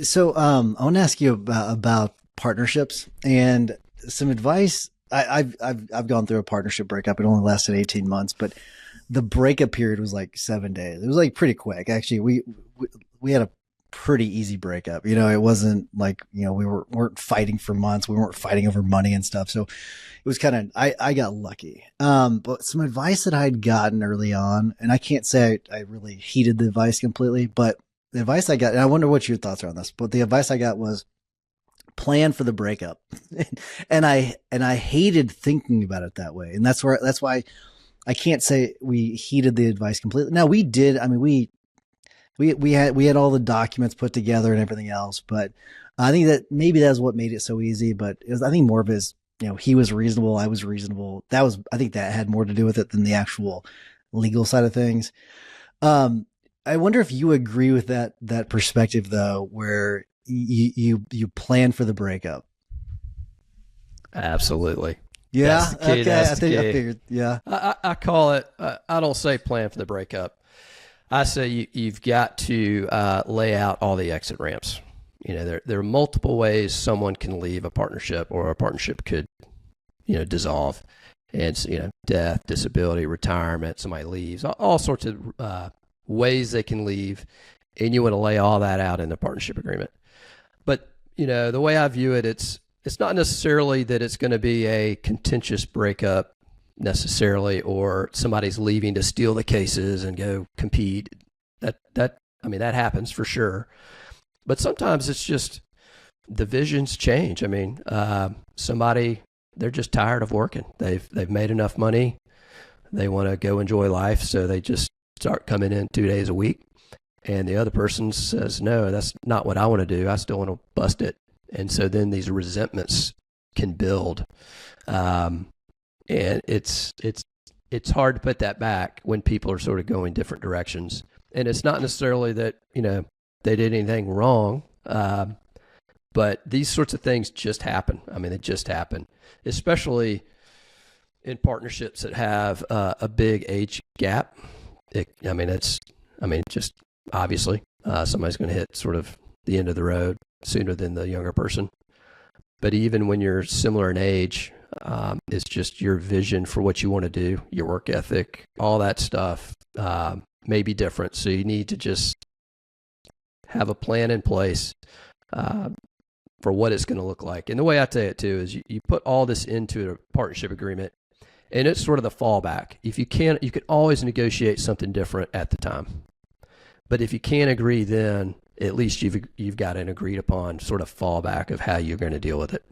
So, I want to ask you about partnerships and some advice. I've gone through a partnership breakup. It only lasted 18 months, but the breakup period was like 7 days. It was like pretty quick. Actually, we had a pretty easy breakup. You know, it wasn't like, weren't fighting for months. We weren't fighting over money and stuff. So it was kind of, I got lucky. But some advice that I'd gotten early on, and I can't say I really heeded the advice completely, but the advice I got, and I wonder what your thoughts are on this, but the advice I got was plan for the breakup. and I hated thinking about it that way. And that's why I can't say we heeded the advice completely. Now we did. I mean, we had all the documents put together and everything else, but I think that maybe that's what made it so easy. But I think more of his, he was reasonable, I was reasonable. I think that had more to do with it than the actual legal side of things. I wonder if you agree with that perspective though, where you plan for the breakup. Absolutely. Yeah. That's the key. Okay. That's the key. I figured. Yeah. I call it, I don't say plan for the breakup. I say you've got to lay out all the exit ramps. There are multiple ways someone can leave a partnership, or a partnership could, dissolve. And, death, disability, retirement, somebody leaves, all sorts of ways they can leave. And you want to lay all that out in the partnership agreement. But, the way I view it, it's not necessarily that it's going to be a contentious breakup necessarily, or somebody's leaving to steal the cases and go compete. That happens for sure. But sometimes it's just the visions change. I mean, somebody, they're just tired of working. They've made enough money. They want to go enjoy life, so they just start coming in 2 days a week. And the other person says, no, that's not what I want to do. I still want to bust it. And so then these resentments can build. And it's hard to put that back when people are sort of going different directions. And it's not necessarily that, they did anything wrong. But these sorts of things just happen. I mean, they just happen, especially in partnerships that have a big age gap. Just obviously somebody's going to hit sort of the end of the road sooner than the younger person. But even when you're similar in age, it's just your vision for what you want to do, your work ethic, all that stuff may be different. So you need to just have a plan in place for what it's going to look like. And the way I say it too is you put all this into a partnership agreement, and it's sort of the fallback. If you can always negotiate something different at the time. But if you can't agree, then at least you've got an agreed upon sort of fallback of how you're going to deal with it.